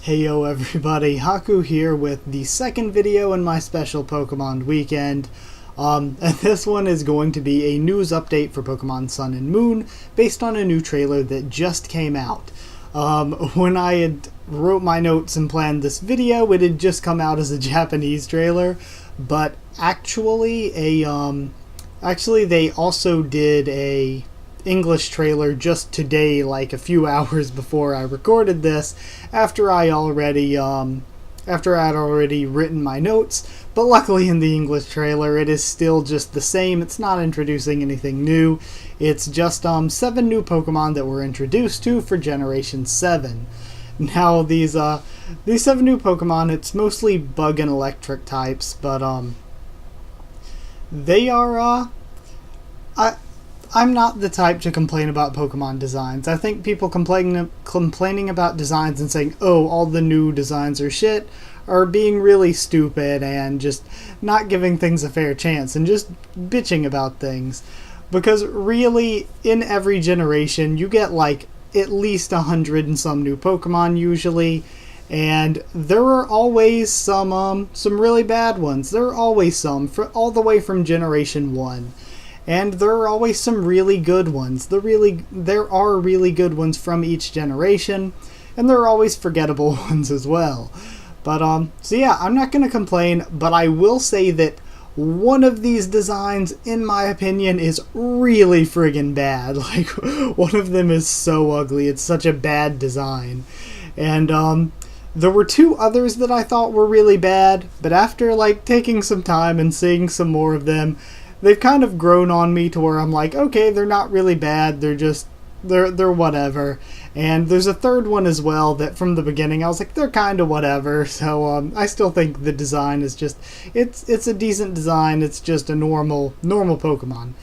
Heyo everybody, Haku here with the second video in my special Pokemon weekend. And this one is going to be a news update for Pokemon Sun and Moon based on a new trailer that just came out. When I had wrote my notes and planned this video, it had just come out as a Japanese trailer, but actually they also did a English trailer just today, like a few hours before I recorded this, after I had already written my notes. But luckily in the English trailer it is still just the same. It's not introducing anything new. It's just 7 new Pokemon that we're introduced to for Generation 7. Now these 7 new Pokemon, it's mostly bug and electric types, but they are I'm not the type to complain about Pokemon designs. I think people complaining about designs and saying, oh, all the new designs are shit, are being really stupid and just not giving things a fair chance and just bitching about things. Because really, in every generation, you get like at least 100 and some new Pokemon usually, and there are always some really bad ones. There are always some, all the way from Generation 1. And there are always some really good ones. There are really good ones from each generation, and there are always forgettable ones as well. But so yeah, I'm not going to complain, but I will say that one of these designs, in my opinion, is really friggin' bad. Like, one of them is so ugly. It's such a bad design. And there were 2 others that I thought were really bad, but after like taking some time and seeing some more of them, they've kind of grown on me to where I'm like, okay, they're not really bad, they're whatever. And there's a 3rd one as well that from the beginning I was like, they're kind of whatever. So I still think the design is just, it's a decent design, it's just a normal Pokemon.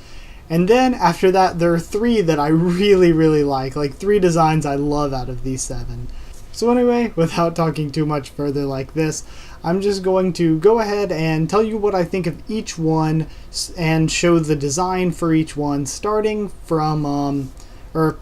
And then after that, there are 3 that I really like 3 designs I love out of these 7. So anyway, without talking too much further like this, I'm just going to go ahead and tell you what I think of each one and show the design for each one, starting from,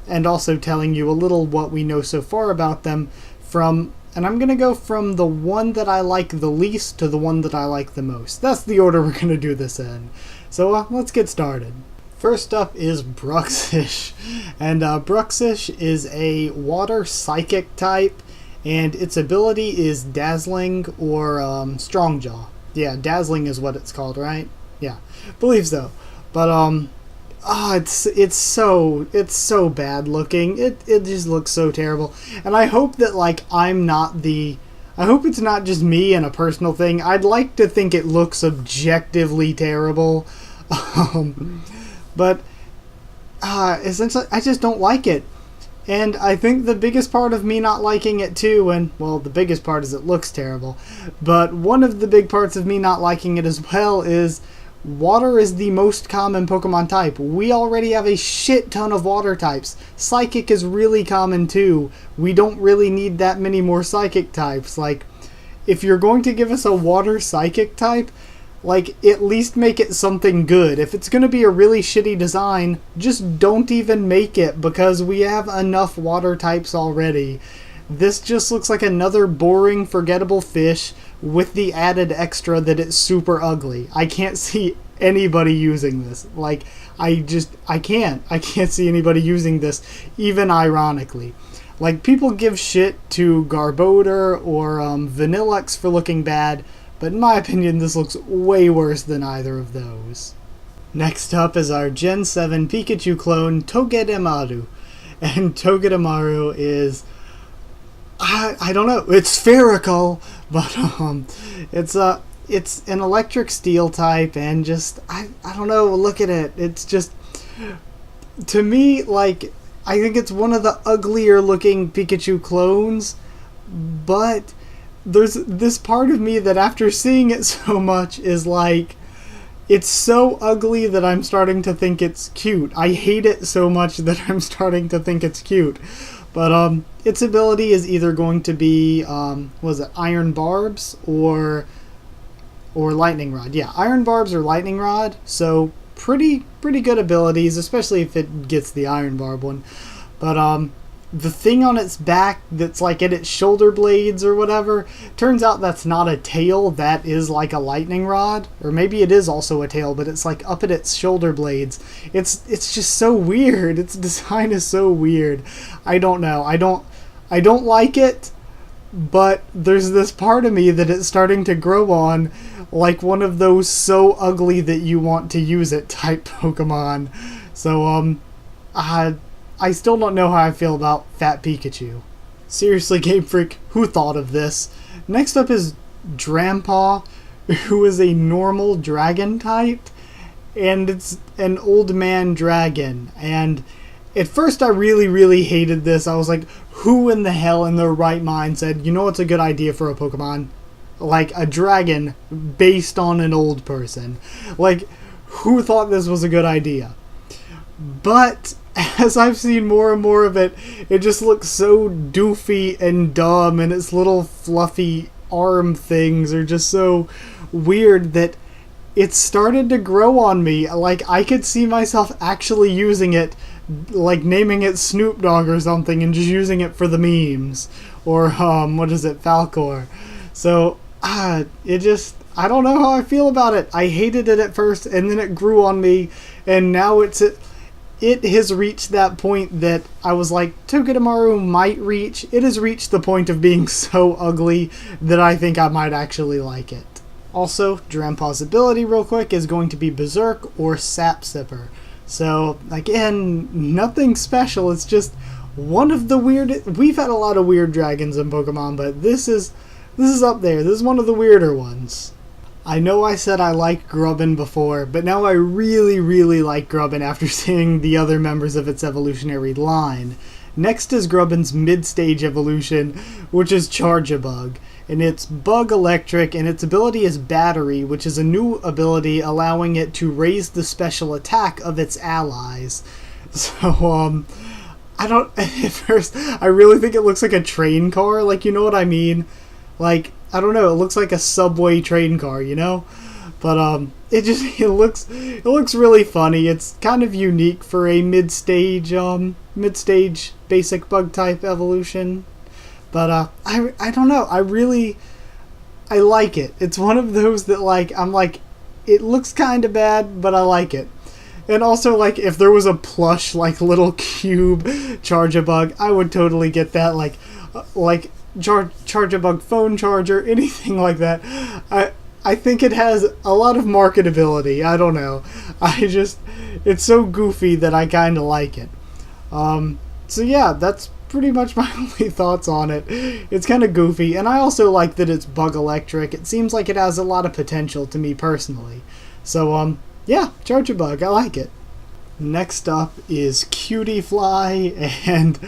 and also telling you a little what we know so far about them and I'm going to go from the one that I like the least to the one that I like the most. That's the order we're going to do this in. So let's get started. First up is Bruxish, and Bruxish is a water psychic type, and its ability is Dazzling or Strongjaw. Yeah, Dazzling is what it's called, right? Yeah, believe so. But it's so bad looking. It just looks so terrible, and I hope that I hope it's not just me and a personal thing. I'd like to think it looks objectively terrible. But essentially, I just don't like it. And I think the biggest part of me not liking it too, and well, the biggest part is it looks terrible, but one of the big parts of me not liking it as well is water is the most common Pokemon type. We already have a shit ton of water types. Psychic is really common too. We don't really need that many more Psychic types. Like, if you're going to give us a water Psychic type, like, at least make it something good. If it's going to be a really shitty design, just don't even make it, because we have enough water types already. This just looks like another boring, forgettable fish with the added extra that it's super ugly. I can't see anybody using this. Like, I can't see anybody using this, even ironically. Like, people give shit to Garbodor or Vanillux for looking bad, but in my opinion, this looks way worse than either of those. Next up is our Gen 7 Pikachu Clone, Togedemaru. And Togedemaru is, I don't know, it's spherical, but it's an electric steel type, and just, I don't know, look at it. It's just, to me, like, I think it's one of the uglier looking Pikachu clones, but there's this part of me that after seeing it so much is like, it's so ugly that I'm starting to think it's cute. I hate it so much that I'm starting to think it's cute. But its ability is either going to be Iron Barbs or Lightning Rod. Yeah, Iron Barbs or Lightning Rod. So pretty good abilities, especially if it gets the Iron Barb one. But the thing on its back that's like at its shoulder blades or whatever, turns out that's not a tail, that is like a lightning rod. Or maybe it is also a tail, but it's like up at its shoulder blades. It's just so weird. Its design is so weird. I don't know. I don't like it, but there's this part of me that it's starting to grow on, like one of those so ugly that you want to use it type Pokemon. So, I still don't know how I feel about Fat Pikachu. Seriously, Game Freak, who thought of this? Next up is Drampa, who is a normal dragon type, and it's an old man dragon. And at first I really hated this. I was like, who in the hell in their right mind said, you know what's a good idea for a Pokemon? Like a dragon based on an old person. Like, who thought this was a good idea? But as I've seen more and more of it, it just looks so doofy and dumb, and its little fluffy arm things are just so weird that it started to grow on me. Like, I could see myself actually using it, like naming it Snoop Dogg or something, and just using it for the memes. Or, what is it, Falcor. So, it just, I don't know how I feel about it. I hated it at first, and then it grew on me, and now it has reached that point that I was like, Togedemaru might reach. It has reached the point of being so ugly that I think I might actually like it. Also, Drampa's ability, real quick, is going to be Berserk or Sap Sipper. So, again, nothing special. It's just one of the weird... We've had a lot of weird dragons in Pokemon, but this is up there. This is one of the weirder ones. I know I said I liked Grubin before, but now I really like Grubin after seeing the other members of its evolutionary line. Next is Grubin's mid-stage evolution, which is Charjabug. And it's Bug Electric, and its ability is Battery, which is a new ability allowing it to raise the special attack of its allies. So, at first, I really think it looks like a train car, like, you know what I mean? Like, I don't know, it looks like a subway train car, you know? But, it looks really funny. It's kind of unique for a mid-stage basic bug type evolution. But, I don't know, I like it. It's one of those that, like, I'm like, it looks kind of bad, but I like it. And also, like, if there was a plush, like, little cube Charjabug, I would totally get that, like Charjabug phone charger, anything like that. I think it has a lot of marketability. I don't know. It's so goofy that I kind of like it. So yeah, that's pretty much my only thoughts on it. It's kind of goofy, and I also like that it's Bug Electric. It seems like it has a lot of potential to me personally. So, yeah, Charjabug, I like it. Next up is Cutie Fly, and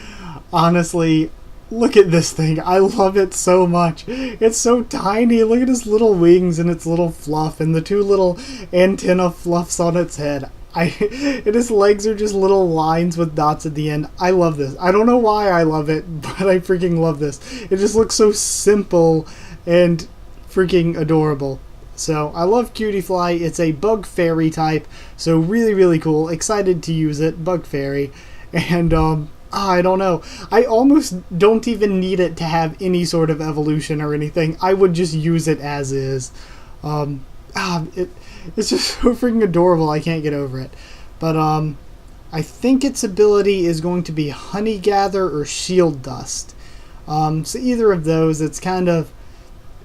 honestly, look at this thing. I love it so much. It's so tiny. Look at its little wings and its little fluff and the two little antenna fluffs on its head. And its legs are just little lines with dots at the end. I love this. I don't know why I love it, but I freaking love this. It just looks so simple and freaking adorable. So, I love Cutie Fly. It's a Bug Fairy type, so really cool. Excited to use it. Bug Fairy. And, I don't know. I almost don't even need it to have any sort of evolution or anything. I would just use it as is. It's just so freaking adorable. I can't get over it. But I think its ability is going to be Honey Gather or Shield Dust. So either of those, it's kind of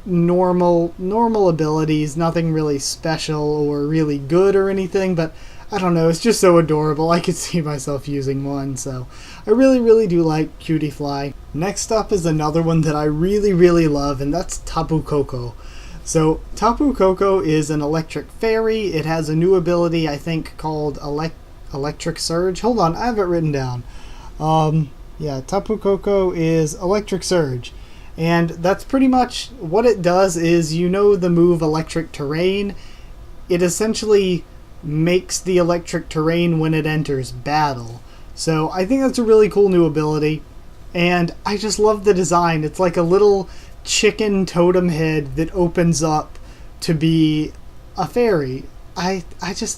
normal abilities, nothing really special or really good or anything, but I don't know, it's just so adorable. I could see myself using one, so I really do like Cutie Fly. Next up is another one that I really love, and that's Tapu Coco. So Tapu Coco is an electric fairy. It has a new ability, I think, called Electric Surge. Hold on, I have it written down. Yeah, Tapu Coco is Electric Surge. And that's pretty much what it does is, you know the move Electric Terrain? It essentially makes the electric terrain when it enters battle. So I think that's a really cool new ability. And I just love the design. It's like a little chicken totem head that opens up to be a fairy. I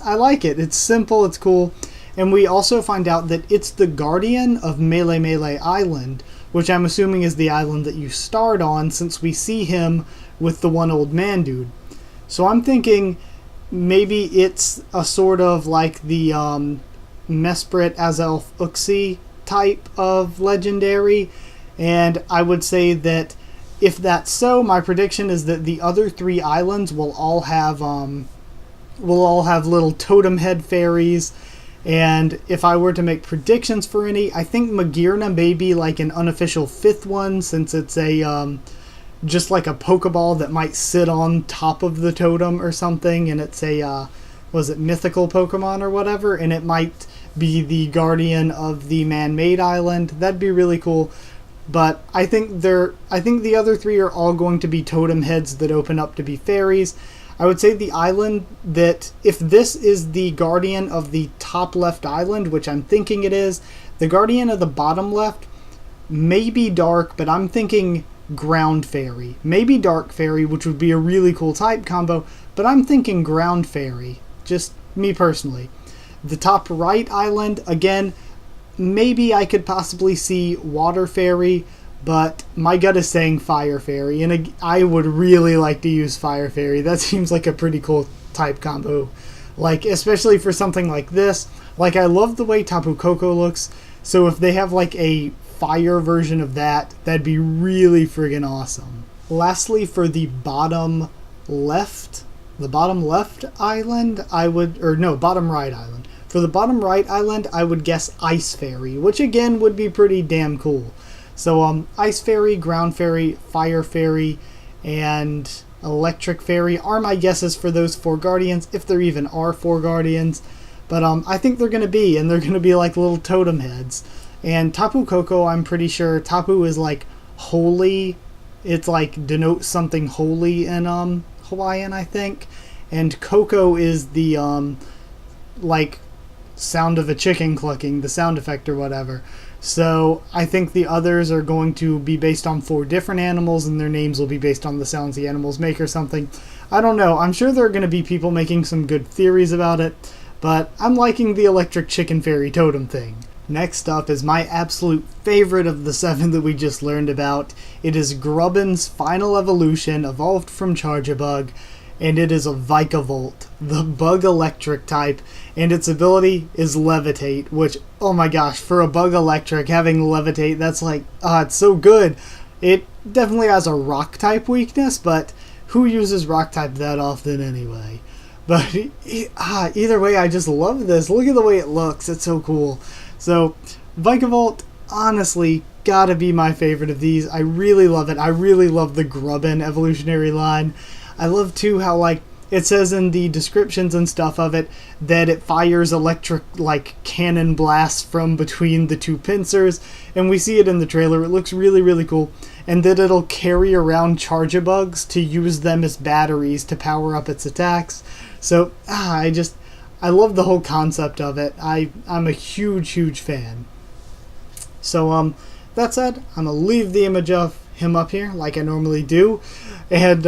like it. It's simple, it's cool. And we also find out that it's the guardian of Melee Melee Island, which I'm assuming is the island that you start on, since we see him with the one old man dude. So I'm thinking maybe it's a sort of like the Mesprit Azelf Uxie type of legendary. And I would say that if that's so, my prediction is that the other 3 islands will all have little totem head fairies. And if I were to make predictions for any, I think Magirna may be like an unofficial 5th one, since it's a just like a Pokeball that might sit on top of the totem or something, and it's a was it mythical Pokemon or whatever, and it might be the guardian of the man-made island. That'd be really cool. But I think the other 3 are all going to be totem heads that open up to be fairies. I would say the island that, if this is the guardian of the top left island, which I'm thinking it is, the guardian of the bottom left may be dark, but I'm thinking ground fairy. Maybe dark fairy, which would be a really cool type combo, but I'm thinking ground fairy. Just me personally. The top right island, again, maybe I could possibly see water fairy, but my gut is saying fire fairy, and I would really like to use fire fairy. That seems like a pretty cool type combo, like especially for something like this. Like, I love the way Tapu Coco looks, so if they have like a fire version of that, that'd be really friggin' awesome. Lastly, for the bottom left island, bottom right island. For the bottom right island, I would guess Ice Fairy, which again would be pretty damn cool. So Ice Fairy, Ground Fairy, Fire Fairy, and Electric Fairy are my guesses for those 4 guardians, if there even are 4 guardians. But I think they're going to be, and they're going to be like little totem heads. And Tapu Coco, I'm pretty sure Tapu is like holy. It's like denotes something holy in Hawaiian, I think. And Coco is the like sound of a chicken clucking, the sound effect or whatever. So I think the others are going to be based on 4 different animals, and their names will be based on the sounds the animals make or something. I don't know. I'm sure there are going to be people making some good theories about it, but I'm liking the electric chicken fairy totem thing. Next up is my absolute favorite of the 7 that we just learned about. It is Grubin's final evolution, evolved from Charjabug, and it is a Vikavolt, the bug electric type, and its ability is Levitate, which, oh my gosh, for a bug electric, having Levitate, that's like, it's so good. It definitely has a rock type weakness, but who uses rock type that often anyway? But either way, I just love this. Look at the way it looks, it's so cool. So, Vikavolt, honestly, gotta be my favorite of these. I really love it. I really love the Grubin evolutionary line. I love too how, like, it says in the descriptions and stuff of it that it fires electric, like, cannon blasts from between the 2 pincers, and we see it in the trailer. It looks really, really cool. And that it'll carry around Charjabugs to use them as batteries to power up its attacks. So, I love the whole concept of it. I'm a huge, huge fan. So, that said, I'm going to leave the image of him up here like I normally do. And,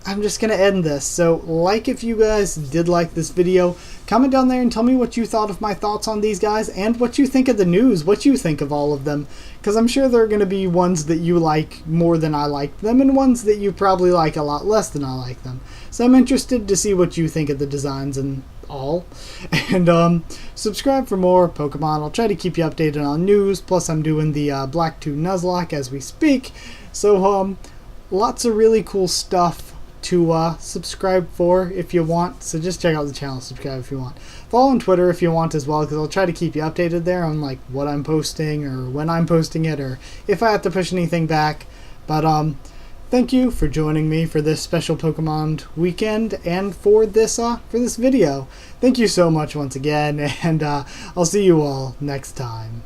I'm just going to end this. So, like if you guys did like this video, comment down there and tell me what you thought of my thoughts on these guys and what you think of the news, what you think of all of them. Because I'm sure there are going to be ones that you like more than I like them and ones that you probably like a lot less than I like them. So I'm interested to see what you think of the designs and all. And subscribe for more Pokemon. I'll try to keep you updated on news. Plus I'm doing the Black 2 Nuzlocke as we speak. So lots of really cool stuff to subscribe for if you want. So just check out the channel, subscribe if you want. Follow on Twitter if you want as well, because I'll try to keep you updated there on like what I'm posting or when I'm posting it or if I have to push anything back. But thank you for joining me for this special Pokemon weekend and for this video. Thank you so much once again, and I'll see you all next time.